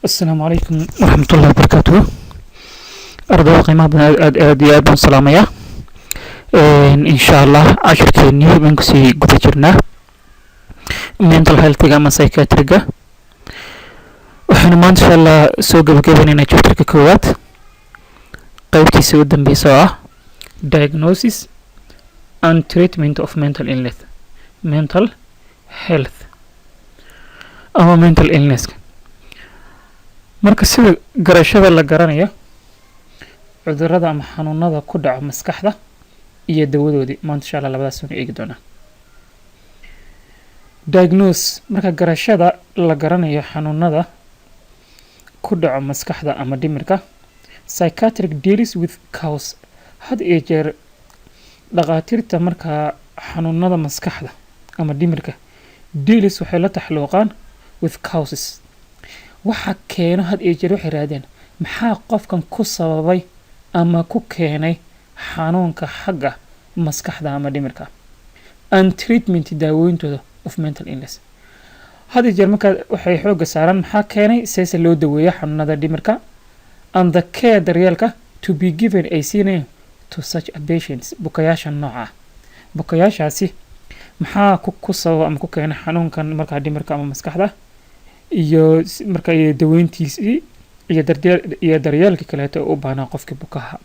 السلام عليكم ورحمة الله وبركاته. أرض قيمة دياب سلامية. إن شاء الله عشر كيني بنكسي قد جرنا mental health أما psychiatric وحنا ما إن شاء الله سوق بكيبنينا chapter كوات قيبتي سود بيسوا diagnosis and treatment of mental illness mental health أما mental illness marka sida garashada la garanayo cudurrada ama xanuunada ku dhaca maskaxda iyo dawadoodii maanta insha Allah labadaas soo eegi doona diagnose marka garashada la garanayo xanuunada ku dhaca maskaxda ama dhimirka psychiatric deals with cause had ee jeer dhaqaatiirta marka xanuunada maskaxda ama dhimirka deals waxay la taxluuqaan with causes waxa keeno had ee jeer waxay raadeen maxaa qofkan ku sababay ama ku keenay xanuunka xagga maskaxda ama dhimirka and treatment daawooyintooda of mental illness had ee jeer marka waxay xoog saaran maxaa keenay seese loo daweeyo xanuunada dhimirka and the care daryeelka to be given a seen to such a patients bukayaasha nooca bukayaashaasi maxaa ku sababa ama ku keenay xanuunkan marka dhimirka ama maskaxda iyo marka ay daweyntiisi iyo daryeelka kale oo u baahnaa qofka bukaha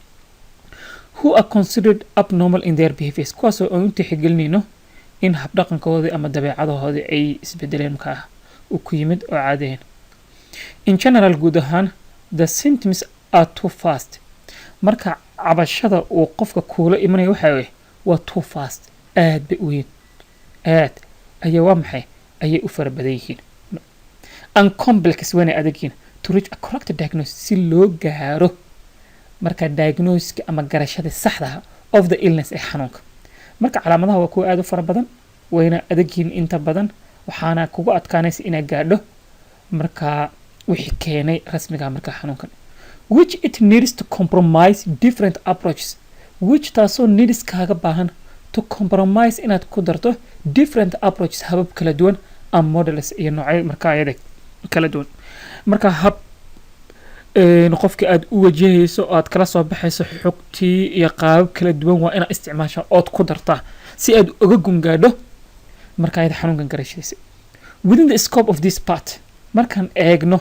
who are considered abnormal in their behaviors kuwaas oo aan tixgelinayno in habdhaqankooda ama dabeecadahooda ay isbedeleen ka u ku yimid oo caadeen in general guud ahaan the symptoms are too fast marka cabashada uu qofka kuula imanayo waa too fast aad bay u weyn aad ayaa waa maxay ayay u farabadan yihiin and complex when adagin to reach a correct diagnosis si loo gaaro marka diagnosis ama garashada saxda of the illness ee xanuunka marka calaamadaha waa kuwa aad u fara badan wayna adagin inta badan waxaana kugu adkaanaysa inaad gaadho marka wixii keenay rasmiga marka xanuunkan which it needs to compromise different approaches which taasoo needs kaaga baahan to compromise inaad ku darto different approaches habab kala duwan ama models iyo noocyo marka ayada kala duwan marka hab qofka aad u wajahayso aad kala soo baxayso xogtii iyo qaab kala duwan waa inaad isticmaasho ood ku dartaa si aad uga gungaadho marka ayada xanuunkan garashadiisa within the scope of this part markaan eegno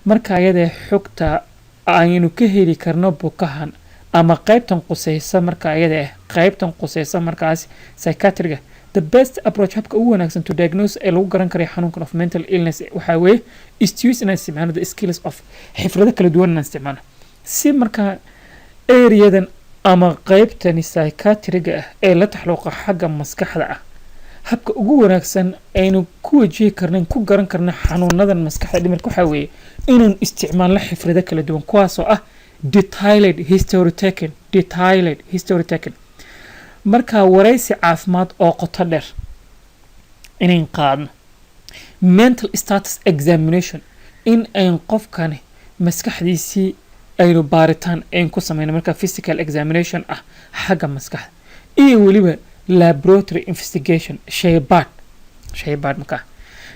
marka ayada xogta aynu ka heli karno bukahan ama qaybtan qusaysa marka ayada qaybtan qusaysa markaas psychiatriga the best approach habka ugu wanaagsan to diagnose ee lagu garan karo xanuunkan of mental illness waxa weeye is to use the skills of xifrado kala duwan aan isticmaano si marka areadan ama qaybtan psychiatriga ee la taxluuqa xagga maskaxda habka ugu wanaagsan aynu ku wajihi karnaan ku garan karnaa xanuunadan maskaxda dhimirka waxa weeye inaan isticmaalno xifrado kala duwan kuwaas oo detailed history taken marka waraysi caafimaad oo qoto dheer inaan qaadno mental status examination in ay qofkani maskaxdiisii aynu baaritaan aan ku sameeyno marka physical examination xagga maskaxda iyo waliba laboratory investigation shaybaad marka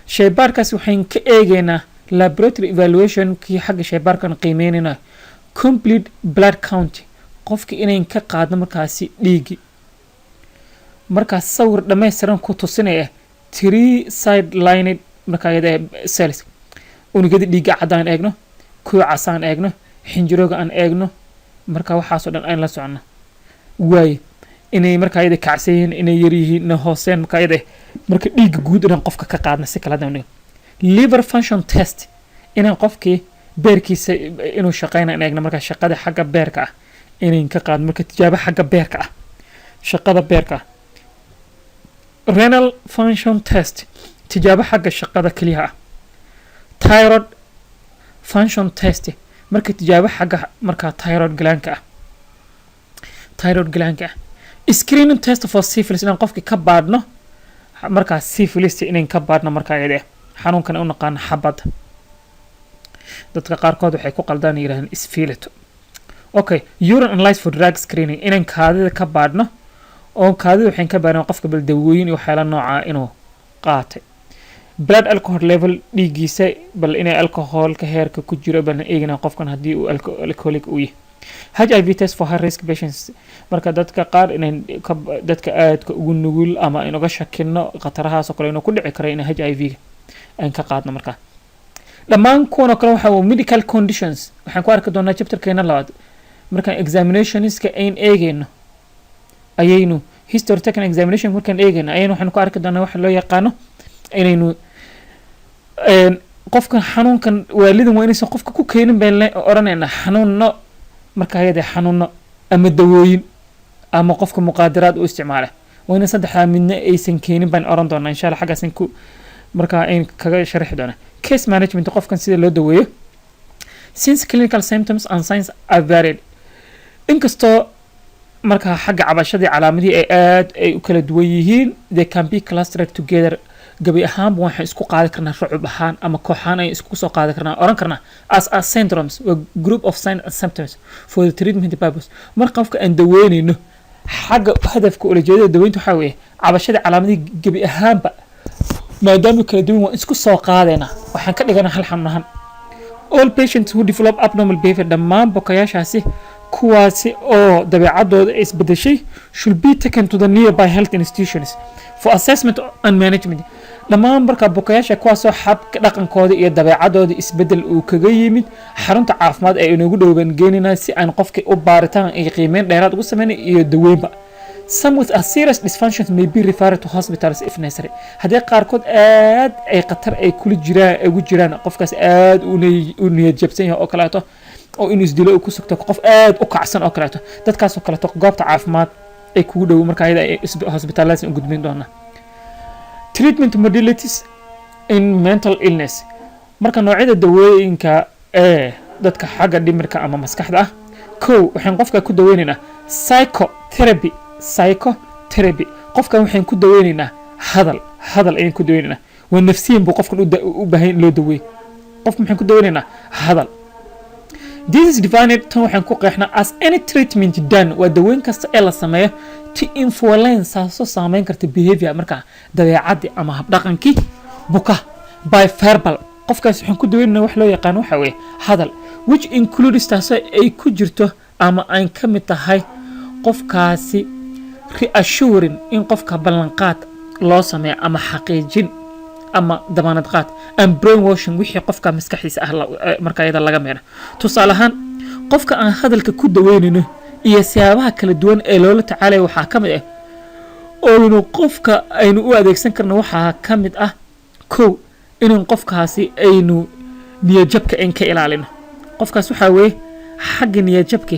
shaybaadkaas waxaan ka eegaynaa laboratory evaluation kii xagga shaybaadkan qiimeynayna complete blood count qofka inaan ka qaadno markaasi dhiigi marka sawir dhameystiran ku tusinaya 3 sidelined marka ayada cells unugada dhiiga cadaan eegno kuwa casaan eegno xinjirooga aan eegno marka waxaas oo dhan aan la socono way inay marka ayada kacsayn inay yar yihiin hooseen marka ayada marka dhiiga guud dhan qofka ka qaadna si kala duwan liver function test inaan qofkii beerkiisa inuu shaqeynaa eegno marka shaqada xagga beerka inaan ka qaadno marka tijaabo xagga beerka shaqada beerka renal function test tijaabo xagga shaqada kaliya thyroid function test marka tijaabo xagga marka thyroid gland screening test for syphilis inaan qofka ka baadhno marka syphilis inaan ka baadhno marka ayada xanuunkan u naqaan xabad dadka qaarkood waxay ku qaldaan yiraahdaan isfilato okay urine analysis for drug screening inaan kaadida ka baadhno oo kaadida waxaan ka baadhnaa qofka bal dawooyin iyo waxyaalo nooca inuu qaatay blood alcohol level dhiigiisa bal inay alcoholka heerka ku jiro bal eegina qofkan haddii uu alcoholic uu yahay HIV test for high risk patients marka dadka qaar inay dadka aadka ugu nugul ama inaga shakino khatarahaas oo kale inuu ku dhici karo in HIV aan ka qaadno marka dhammaan kuwan kale waxa medical conditions waxaan ku arki doonaa chapterkeena labaad marka examinationska ayn eegayno ayaynu history taken examination markaan eegayno ayaynu waxaan ku arki doonaa waxa loo yaqaano inaynu qofkan xanuunkan waalidan waa inaysan qofka ku keenin baan oranayna xanuunno marka ayada xanuunno ama dawooyin ama qofka muqaadaraad u isticmaala waa in saddexda midna aysan keenin baan oran doonaa insha Allah xaggaas ku marka ay kaga sharxi doonaa case management qofkan sida loo daweeyo since clinical symptoms and signs are varied inkastoo marka xagga cabashadii calaamadii ay aad ay u kala duwan yihiin they can be clustered together gabi ahaan waxaan isku qaadi karnaa rucub ahaan ama kooxaan ay isku soo qaadi karnaa oran karnaa as syndromes a group of signs and symptoms for the treatment purpose marka qofka aan daweynayno xagga hadafka ulajeedada daweynta waxa weeye cabashada calaamadii gabi ahaanba maadaama kala duwan waan isku soo qaadayna waxaan ka dhiganaa hal xanuun ahaan all patients who develop abnormal behavior dhammaan bukayaashaasi kuwaasi oo dabeecadooda isbedeshay should be taken to the nearby health institutions for assessment and management dhammaan marka bukayaasha kuwaasoo xabka dhaqankooda iyo dabeecadooda isbedel uu kaga yimid xarunta caafimaad ee inagu dhowban geenina si aan qofka u baaritaan iyo qiimeyn dheeraad ugu sameeyay iyo daweynba some with a serious dysfunctions may be referred to hospitals if necessary haddii qaarkood aad ay khatar ay kula jiraan ugu jiraan qofkaas aad u niyad jabsan yahay oo kaleeto oo inuu isdilo ku sugto qof aad u kacsan oo kaleeto dadkaas oo kaleeto goobta caafimaad ay kugu dhow marka ayada ay hospitals u gudbin doonaa treatment modalities in mental illness marka noocyada dawooyinka ee dadka xagga dhimirka ama maskaxda ah waxaan qofka ku daweynaynaa psychotherapy qofkan waxaan ku daweynaynaa hadal ayaan ku daweynaynaa waa nafsiyan buu qofkan u baahan loo daweey qofka waxaan ku daweynaynaa hadal this is defined tan waxaan ku qeexnaa as any treatment done waa daweyn kasta ee la sameeyo to influence soo saameyn karta behavior marka dabeecadii ama habdhaqankii buka by verbal qofkaas waxaan ku daweynaynaa wax loo yaqaan waxa weeye hadal which includes taasoo ay ku jirto ama ay ka mid tahay qofkaasi reassuring in qofka ballanqaad loo sameeyo ama xaqiijin ama damaanad qaad and brainwashing wixii qofka maskaxdiisa ah marka ayada laga meeno tusaale ahaan qofka aan hadalka ku daweynayno iyo siyaabaha kala duwan ee loola tacaalayo waxaa ka mid ah oo qofka aynu u adeegsan karno waxaa ka mid ah inuu qofkaasi aynu niyadjabka in ka ilaalino qofkaas waxa weeye xagga niyadjabka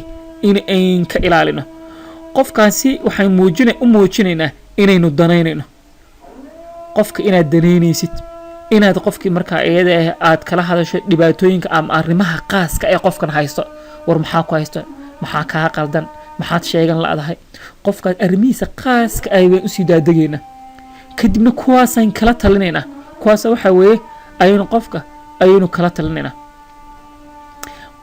in aan ka ilaalino qofkaasi waxaan muujinaynaa inaynu danaynayno qofka inaad danaynaysid inaad qofkii markaa iyada aad kala hadasho dhibaatooyinka ama arrimaha qaaska ee qofkan haysto war maxaa ku haysto maxaa kaa qaldan maxaad sheegan laadahay qofkaas arrimihiisa qaaska ay waan u sii daadagayna kadibna kuwaasaan kala talinaynaa kuwaas waxa weeye ayaynu kala talinaynaa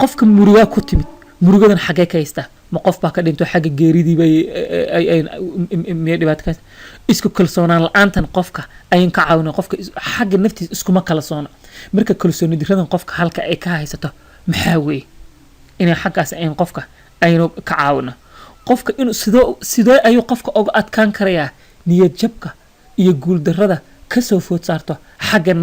qofka murugaa ku timid murugadan xagee ka haystaa ma qof baa ka dhinto xagga geeridiiba ay dhibaato ka isku kalsoonaan la'aantan qofka ayaan ka caawina qofka xagga naftiisa iskuma kalsoona marka kalsooni diradan qofka halka ay ka haysato maxaa weeye inay xaggaas ayn qofka aynu ka caawino qofka inuu sidoo ayuu qofka uga adkaan karayaa niyad jabka iyo guul darrada ka soo food saarto xagga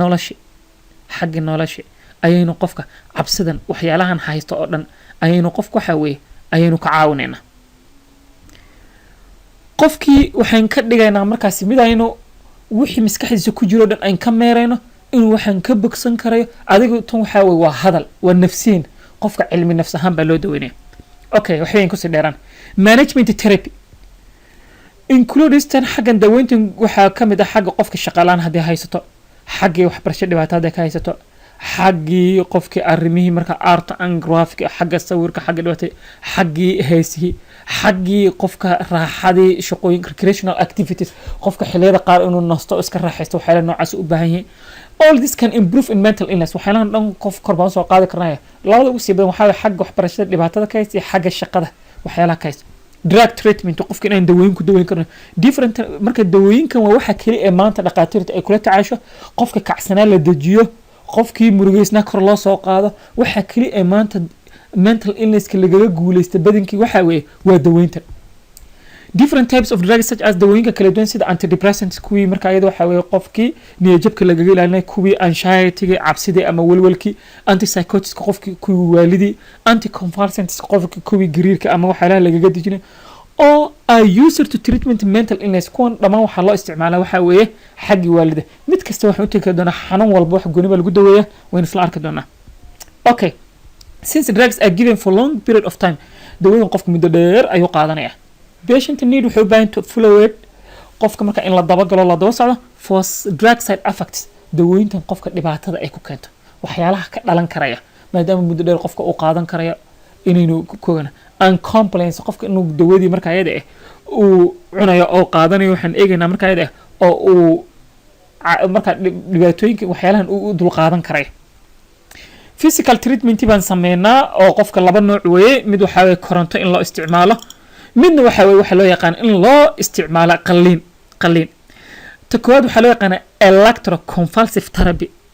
nolosha ayaynu qofka cabsidan waxyaalahan haysto oo dhan ayaynu qofka waxa weeye ayaynu ka caawinaynaa qofkii waxaan ka dhigaynaa markaasi mid aynu wixii maskaxdiisa ku jiro dhan aan ka meerayno inuu waxaan ka bogsan karayo adigu tan waxa weeye waa hadal waa nafsiin qofka cilmi nafs ahaan baa loo daweynaya waxay ku sii dheeraan management therapy includes tan xaggan daweynta waxaa ka mid ah xagga qofka shaqalaan haddii haysato xaggii waxbarasho dhibaato haddii ka haysato xaggii qofkii arrimihii marka art and graphic xagga sawirka xagga dhibaato xaggii heesihii xaggii qofka raaxadii shaqooyinka recreational activities qofka xilliyada qaar inuu nasto iska raaxaysto waxyaalaha noocaas u baahan yahay all this can improve in mental illness waxyaalahan dhan qof kor baan soo qaadi karnaa labada ugu sii badan waxaa xagga waxbarashada dhibaatada ka haysta xagga shaqada waxyaalaha ka haysta drug treatment qofka inaan dawooyin ku daweyn karno different marka dawooyinkan waa waxa kale ee maanta dhaqaatiirta ay kula tacaasho qofka kacsanaa la dejiyo qofkii murugeysna kor loo soo qaado waxa kale ee maanta mental illness lagaga guuleysta badankii waxa weeye waa daweynta different types of drugs such as dawooyinka kala duwan sida antidepressants kuwii marka ayada waxa weeye qofkii niyadjabka lagaga ilaalinay kuwii anxiety cabsida ama walwalkii antipsychotics qofkii kuwii waalidii anticonvulsants qofkii kuwii gariirka ama waxa lagaga dejinay oo are used to treatment mental illness kuwan dhamaan waxa loo isticmaalaa waxa weeye xaggi waalida mid kasta waxa uu tagi doonaa xanuun walba wax gooni lagu daweeyaa wayna isla arki doonaa okay since drugs are given for long period of time dawooyin qofka muddo dheer ayuu qaadanaya patient need wuxuu baahan to follow it qofka marka in la daba galo la daba socdo for drug side effects dawooyintan qofka dhibaatada ay ku keento waxyaalaha ka dhalan karaya maadaama muddo dheer qofka uu qaadan karayo inaynu kogana uncompliance qofka inuu dawadii marka ayada uu cunayo oo qaadanayo waxaan eegaynaa marka ayada oo uu marka dhibaatooyinka waxyaalahan uu dul qaadan karayo physical treatment baan sameynaa oo qofka laba nooc weeye mid waxa weeye koronto in loo isticmaalo midna waxa weeye waxa loo yaqaan in loo isticmaalo qalliin ta koowaad waxa loo yaqaan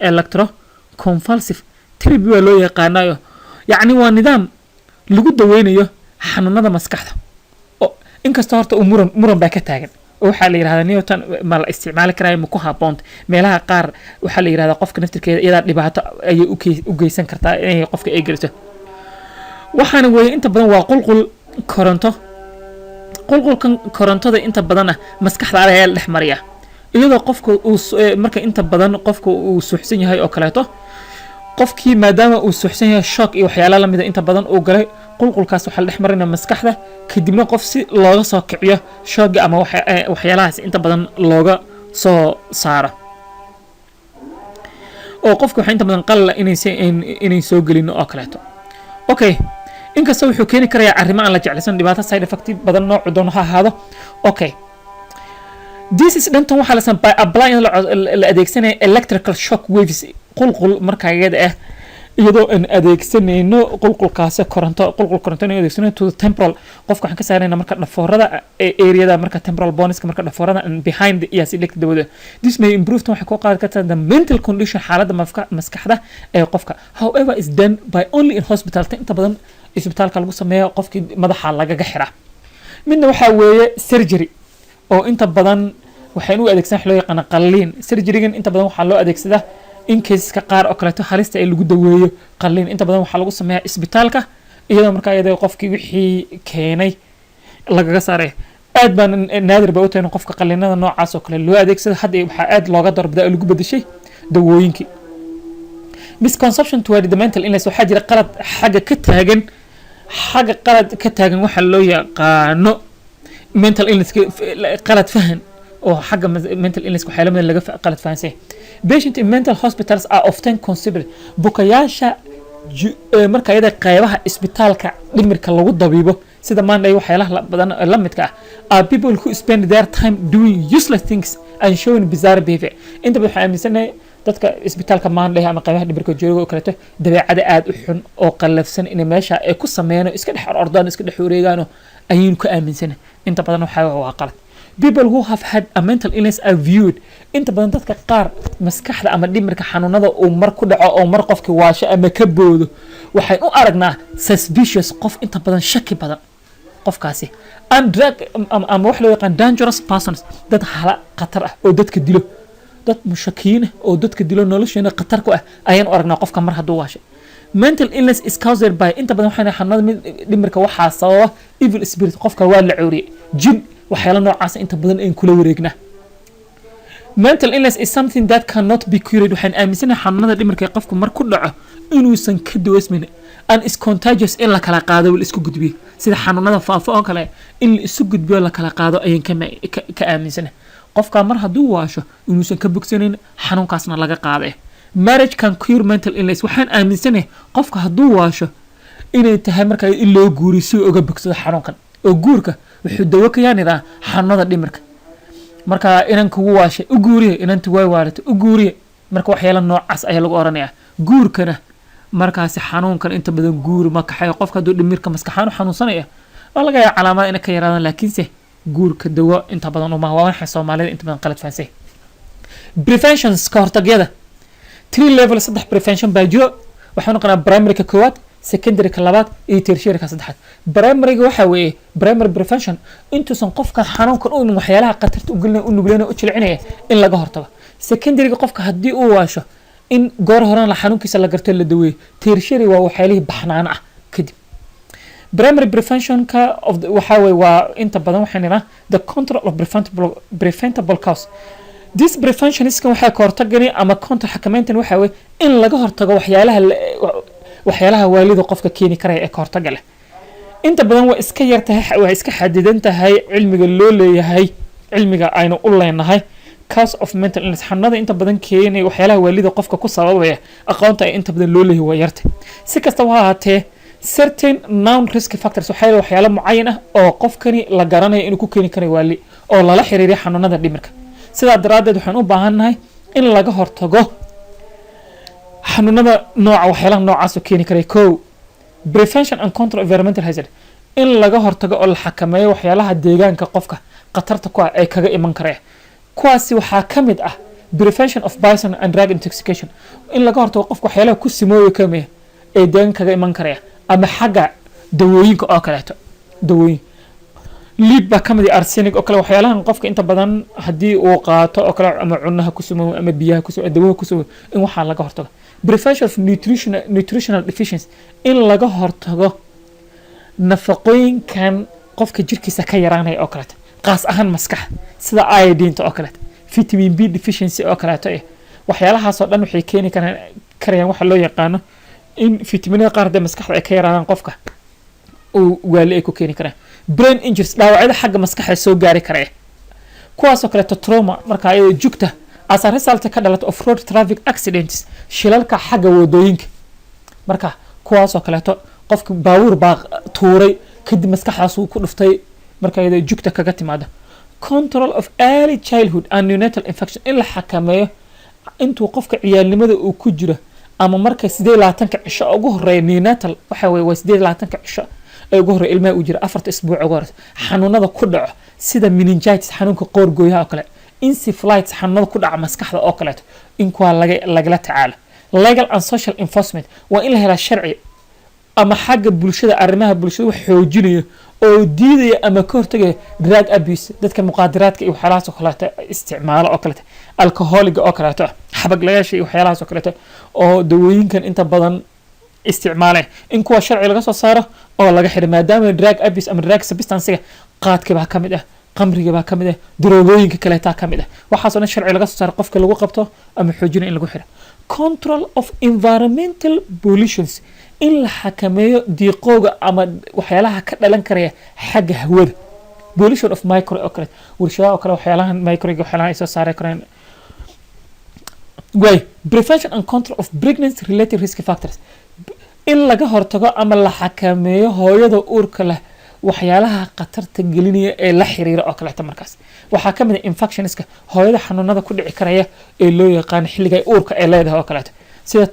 electroconvulsive therapy waa loo yaqaanayo yacni waa nidaam lagu daweynayo xanuunada maskaxda oo inkastoo horta uu muran baa ka taagan oo waxaa la yidhahdaa newton ma la isticmaali karaayo ma ku habboonta meelaha qaar waxaa la yidhahdaa qofka naftirkeeda iyadaa dhibaato ayay u geysan kartaa inay qofka ay geliso waxaana weeye inta badan waa qulqul qulqulkan korontada inta badan maskaxda ayaa la dhex mariya iyadoo qofka uu marka inta badan qofka uu suuxsan yahay oo kaleeto qofkii maadaama uu suuxsan yahay shock iyo waxyaalo la mid ah inta badan uu galay qulqulkaas waxa la dhex marina maskaxda kadibna qof si looga soo kiciyo shock ama waxyaalahaas inta badan looga soo saaro oo qofka waxa inta badan qalala inay soo gelin oo kaleeto okay inkastoo wuxuu keeni karayaa arrimo aan la jeclaysan dhibaato side effect badan nooc doon ha ahaado okay this is dhantan waxaa la sameeyay by applying la adeegsanaya electrical shock waves qulqul marka iyada ah iyadoo aan adeegsanayno qulqulkaas koronto aan adeegsanayno to the temporal qofka waxaan ka saarayna marka dhafoorada areada marka temporal boneska marka dhafoorada and behind the ears electric dawada this may improve tan waxa ku qaadi kartaa the mental condition xaaladda maskaxda ee qofka however is done by only in hospital inta badan isbitaalka lagu sameeyo qofkii madaxa lagaga xira midna waxa weeye surgery oo inta badan waxaan u adeegsan loo yaqaan qalliin surgery-gan inta badan waxa loo adeegsadaa in caseska qaar oo kale halista ay lagu daweeyo qalliin inta badan waxa lagu sameeyaa isbitaalka iyadoo marka ayada qofkii wixii keenay lagaga saaray aad baan naadir ba u tahay qofka qalliinada noocaas oo kale loo adeegsado hadda waxa aad looga darbidaa lagu bedeshay dawooyinkii misconception toward the mental illness waxa jira qalad xagga ka taagan waxa loo yaqaano mental illness qalad fahan oo xagga mental illness waxa laga qalad fahansay patient in mental hospitals are often considered bukayaasha marka ayada qaybaha isbitaalka dhimirka lagu dabiibo sida maanday waxyaalaha badan la midka are people who spend their time doing useless things and showing bizarre behavior inta waxa aaminsanahay dadka isbitaalka maanday ama qaybaha dhimirka jooga oo kaleeto dabeecada aad u xun oo qalafsan in meesha ay ku sameeyaan iska dhex ordaan iska dhex wareegaan ayuu ku aaminsanahay inta badan waxa waa qalad people who have had a mental illness are viewed inta badan dadka qaar maskaxda ama dhimirka xanuunada uu mar ku dhaco oo mar qofkii waasho ama ka boodo waxay u aragnaa suspicious qof inta badan shaki badan qofkaasi and drug ama wax loo yaqaan dangerous persons dad hala khatar ah oo dadka dilo dad mushakiin oo dadka dilo nolosheena khatar ku ah ayaan u aragnaa qofka mar hadduu waashay mental illness is caused by inta badan waxayna xanuunada dhimirka waxaa sababa evil spirit qofka waa la cooriyay jin waxyaalo noocaas inta badan aan kula wareegnaa mental illness is something that cannot be cured waxaan aaminsanahay xanuunada dhimirka qofku mar ku dhaco inuusan ka doosmin and is contagious in la kala qaado wal isku gudbiyo sida xanuunada faafa oo kale in la isu gudbiyo la kala qaado ayaan ka aaminsanahay qofka mar hadduu waasho inuusan ka bogsanayn xanuunkaasna laga qaaday marriage can cure mental illness waxaan aaminsanahay qofka hadduu waasho inay tahay marka in loo guuriyo si uga bogsado xanuunkan oo guurka wuxuu dawo ka yaanidaa xanuunada dhimirka marka inaan kugu waashay u guuriye inantu way waarata u guuriye marka waxyaalo noocaas ayaa lagu oranayaa guurkana markaasi xanuunkan inta badan guur ma kaxay qofka hadduu dhimirka maskaxaan xanuunsanaya laga yaabaa calaamad inay ka yaraadaan laakiinse guurka dawo inta badan uma waa waxa Soomaalida inta badan qalad fahansay preventions ka hortagyada 3 level 3 prevention baa jiro waxaan noqonaa primary ka koowaad secondary ka labaad iyo tertiary ka saddexaad primary waxa weeye primary prevention intuusan qofka xanuunkan u iman waxyaalaha khatarta u gelina u nugleena u jilcinaya in laga hortago secondary qofka hadii uu waasho in goor horaan la xanuunkiisa la garto la daweeyo tertiary waa waxyaalihi baxnaan ah kadib primary prevention ka of waxa weeye waa inta badan waxaan the control of preventable cause this prevention iska waxa ka hortagani ama counter xakameyntan waxa weeye in laga hortago waxyaalaha waalida qofka keeni kara ee ka hortaga leh inta badan waa iska yartahay waa iska xadidan tahay cilmiga loo leeyahay cilmiga aynu u leenahay cause of mental illness xanada inta badan keenay waxyaalaha waalida qofka ku sababaya aqoonta ay inta badan loo leeyahay waa yartay si kastaba ha ahaatee certain non risk factors waxyaalo mucayan ah oo qofkani la garanayo inuu ku keeni karo waali oo lala xiriiriyo xanuunada dhimirka sidaa daraadeed waxaan u baahanahay in laga hortago xanuunada waxyaalaha noocaas oo keeni kara prevention and control environmental hazard in laga hortago oo la xakameeyo waxyaalaha deegaanka qofka khatarta ku ah ay kaga iman kareen kuwaasi waxaa ka mid ah prevention of poison and drug intoxication in laga hortago qofka waxyaalaha ku simooyo kamid ee deegaanka kaga iman karaya ama xagga dawooyinka oo kaleeto dawooyin lead ba kamid arsenic oo kale waxyaalahan qofka inta badan hadii uu qaato oo kale ama cunaha ku sumo ama biyaha ku sumo dawaha ku sumo in waxa laga hortago prevention of nutritional deficiency in laga hortago nafaqooyinkan qofka jirkiisa ka yaraanaya oo kale qaas ahaan maskax sida iodine oo kale vitamin B deficiency oo kale waxyaalahaas oo dhan waxay keeni karaan waxa loo yaqaano in vitaminada qaar ee maskaxda ay ka yaraadaan qofka oo waali ay ku keeni karaan brain injuries dhaawacyada xagga maskaxda soo gaari kara kuwaas oo kale trauma marka ay jugta as a result ka dhalato of road traffic accidents shilalka xagga wadooyinka marka kuwaas oo kale qofka baawur baa tuuray kadib maskaxdaas uu ku dhuftay marka ay jugta kaga timaado control of early childhood and neonatal infection in la xakameeyo intuu qofka ciyaalnimada uu ku jiro ama marka 28 cisho ugu horeeya neonatal waxa weeye 28 cisho ee ugu horeeya ilmaha uu jiro 4 isbuuc ugu horeeya xanuunada ku dhaco sida meningitis xanuunka qoorgooyaha oo kale encephalitis xanuunada ku dhaca maskaxda oo kale in kuwa lagala tacaalo legal and social enforcement waa in la helaa sharci ama xagga bulshada arrimaha bulshada wax xoojinayo oo diidaya ama ka hortagaya drug abuse dadka muqaadaraadka iyo waxyaalahaas oo kale isticmaalo oo kale alcoholic oo kale xabaglayaasha iyo waxyaalahaas oo kale oo dawooyinkan inta badan isticmaaleen in kuwa sharci laga soo saaro oo laga xiro maadaama drug abuse ama drug substance qaadka baa kamid ah qamriga baa kamid ah daroogooyinka kale taa kamid ah waxaas oo sharci laga soo saaro qofka lagu qabto ama xoojina in lagu xiro control of environmental pollutions in la xakameeyo diiqooga ama waxyaalaha ka dhalan karaya xagga hawada pollution of micro oo kale warshadaha oo kale waxyaalaha microga waxyaalaha ay soo saari karaan prevention and control of pregnancy related risk factors in laga hortago ama la xakameeyo hooyada uurka leh waxyaalaha khatarta gelinaya ee la xiriira oo kale markaas waxa kamid ah infectionska hooyada xanuunada ku dhici karaya ee loo yaqaan xilliga uurka ee leedahay oo kale sida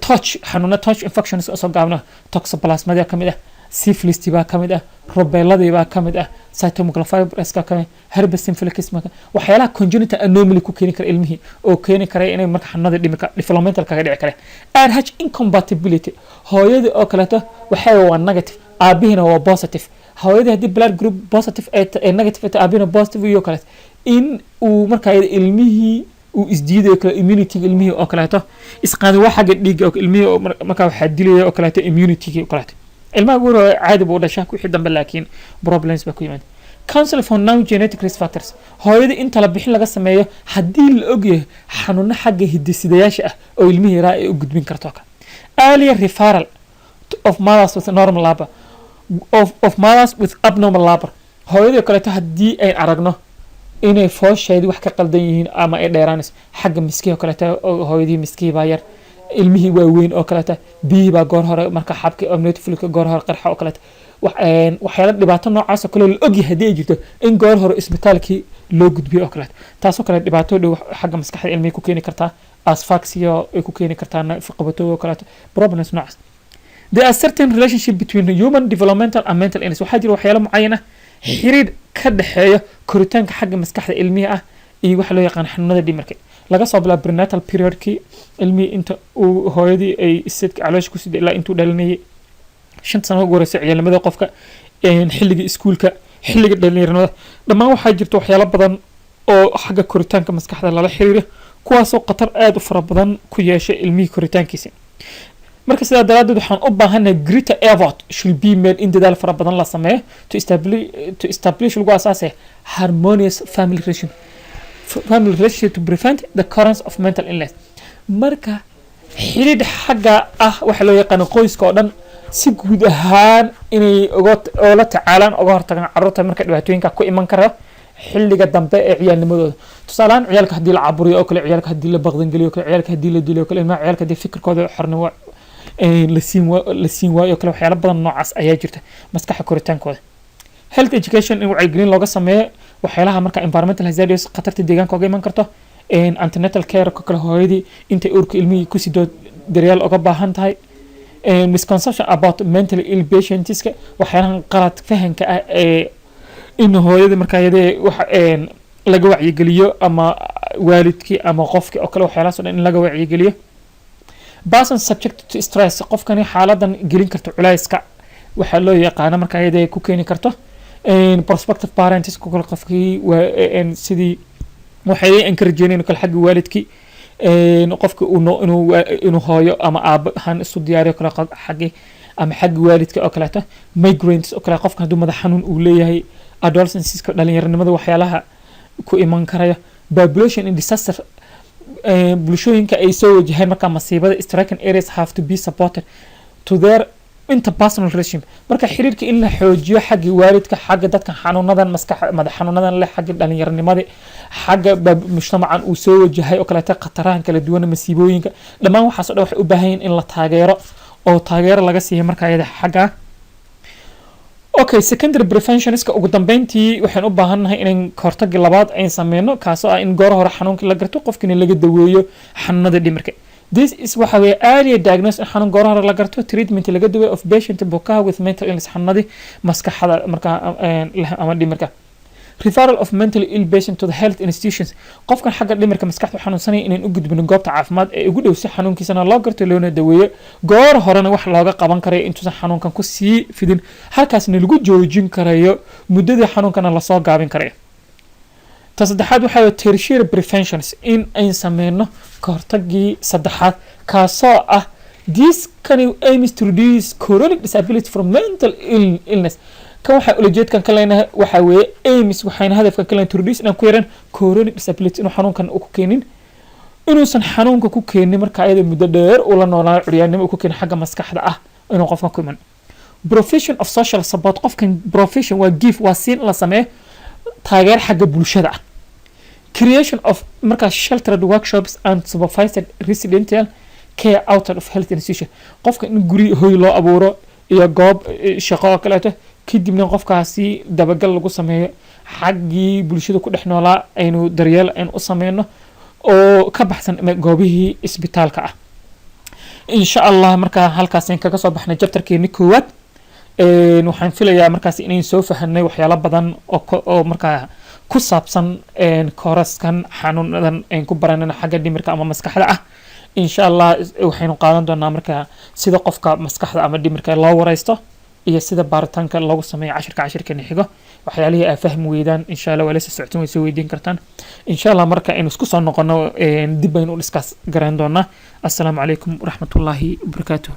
touch infections oo soo gaabna toxoplasmodia kamid ah syphilis baa kamid ah rubella baa kamid ah cytomegalovirus ka kamid herpes simplex waxyaalaha congenital anomaly ku keeni kara ilmihi oo keeni kara inay marka xanuunada dhimirka developmental kaga dhici kara RH incompatibility hooyada oo kale waxay waa negative aabihina waa positive hooyada hadii blood group positive ee negative aabihina positive iyo kale in uu marka ilmihi uu isdiiday kala immunity ilmihi oo kale isqaad waxa dhiiga oo ilmihi marka waxa dilay oo kale immunity oo kale ilmaha guur caadi buu dhashaa ku xidhan laakiin problems ba ku yimaad council for non genetic risk factors hooyada inta la bixin laga sameeyo hadii la ogyahay xanuuno xagga hidisidayaasha ah oo ilmihi raa ay u gudbin karto early referral of mothers with normal labor of mothers with abnormal labor hooyada kale hadii ay aragno inay foosheedi wax ka qaldan yihiin ama ay dheeraanayso xagga miskiga kale hooyadii miskiga baa yar ilmihi waa weyn oo kale bihi baa goor hore marka xabka amnetfulka goor hore qarxa oo kale waxyaalo dhibaato noocaas oo kale la ogyahay hadii ay jirto in goor hore isbitaalkii loo gudbiyo oo kale taasoo kale dhibaato dhow xagga maskaxda ilmihi ku keeni kartaa asphyxia ay ku keeni kartaa qabato oo kale problems noocaas there are certain relationship between human developmental and mental illness waxa jira waxyaalo mucayan ah xiriir ka dhexeeya koritaanka xagga maskaxda ilmihi ah iyo waxa loo yaqaan xanuunada dhimirka laga soo bilaabo prenatal periodkii ilmihii inta uu hooyadii ay sidka caloosha ku siday ilaa intuu dhalinayay 5 sano ugu horreysay ciyaalnimada qofka xilliga iskuulka xilliga dhalinyaranimada dhammaan waxaa jirta waxyaalo badan oo xagga koritaanka maskaxda lala xiriira kuwaasoo khatar aad u fara badan ku yeeshay ilmihii koritaankiisa marka sidaa daraaddeed waxaan u baahanahay greater effort should be made in dadaal fara badan la sameeyo to establish lagu asaasay harmonious family relationship to prevent the occurrence of mental illness marka xiriir xagga ah waxa loo yaqaan qoyska oo dhan si guud ahaan inay oo la tacaalaan uga hortagaan carruurta marka dhibaatooyinka ku iman kara xilliga dambe ee ciyaalnimadooda tusaalehaan ciyaalka haddii la caburiyo oo kale ciyaalka haddii la baqdangeliyo oo kale ciyaalka haddii la dilo oo kale ilmaha ciyaalka haddii fikirkooda xornimo la siin waayo oo kale waxyaalo badan noocaas ayaa jirta maskaxa koritaankooda health education in wacyigelin looga sameeyo waxyaalaha marka environmental hazards khatarta deegaanka uga iman karto antenatal care ka kale hooyadii intay uurka ilmihii ku sidoo daryeel uga baahan tahay misconception about mentally ill patientska waxyaalahan qalad fahanka ah ee in hooyada marka ayadee waxa laga wacyigeliyo ama waalidkii ama qofkii oo kale waxyaalahaas oo dhan in laga wacyigeliyo person subject to stress qofkani xaaladan gelin karto culayska waxa loo yaqaan marka ayadee ku keeni karto prospective parents ku kale qofkii sidii waxay encourage kale xagga waalidkii qofka inuu hooyo ama aab ahaan isu diyaariyo kale xaggi ama xagga waalidka oo kaleeto migraines oo kale qofka hadduu madax xanuun uu leeyahay adolescenceska dhalinyaranimada waxyaalaha ku iman karaya population in disaster bulshooyinka ay soo wajaheen marka masiibada stricken areas have to be supported to their interpersonal relationship marka xiriirka in la xoojiyo xagga waalidka xagga dadka xanuunadan maskax madax xanuunadan leh xagga dhalinyaranimada xagga mujtamacan uu soo wajahay oo kaleeto khatarahan kala duwan masiibooyinka dhammaan waxaas oo dhan waxay u baahan yihiin in la taageero oo taageero laga siiyo marka ayada xagga okay secondary prevention iska ugu dambeyntii waxaan u baahanahay in hortag labaad ay sameeyno kaasoo ah in goor hore xanuunka la garto qofkina laga daweeyo xanuunada dhimirka this is waxa weeye early diagnosis xanuun goor hore la garto treatment laga daweeyo of patient bukaa with mental illness xanuunadii maskaxda marka ama dhimirka referral of mentally ill patient to the health institutions qofkan xagga dhimirka maskaxda xanuunsanaya inaan u gudbino goobta caafimaad ee ugu dhow si xanuunkiisana loo garto loona daweeyo goor horena wax looga qaban karayo intuusan xanuunkan ku sii fidin halkaasna lagu joojin karayo muddadii xanuunkana lasoo gaabin karayo ta saddexaad waxaa tertiary preventions in ay sameyno ka hortagii saddexaad kaasoo ah this can aims to reduce chronic disability from mental illness kan waxa ulajeedkan ka leenahay waxa weeye aims waxayna hadafka ka leenahay to reduce inaan ku yaraan chronic disability inuu xanuunkan ku keenin inuusan xanuunka ku keenin marka ayada muddo dheer uu la noolaa curyaannimo ku keenin xagga maskaxda ah inuu qofka ku iman provision of social support qofkan provision waa give waa siin la sameeyo taageer xagga bulshada ah creation of marka sheltered workshops and supervised residential care outside of health institution qofka in guri hoy loo abuuro iyo goob shaqo oo kaleeto kadibna qofkaasi dabagal lagu sameeyo xaggii bulshada ku dhex noolaa aynu daryeel aynu u sameyno oo ka baxsan goobihii isbitaalka ah insha allah markaa halkaas aan kaga soo baxnay chapterkeeni koowaad waxaan filayaa markaas inayn soo fahanay waxyaalo badan oo markaa ku saabsan kooraskan xanuunadan aan ku baranayno xagga dhimirka ama maskaxda ah insha allah waxaynu qaadan doonaa markaa sida qofka maskaxda ama dhimirka loo wareysto iyo sida baaritaanka loogu sameeyo cashirkeena xigo waxyaalihii aa fahmi weydaan insha allah waa la soo socodsiin way soo weydiin kartaan insha allah marka aynu isku soo noqono dib baynu u dhiskaas garan doonaa assalaamu calaykum waraxmatullaahi wabarakaatuh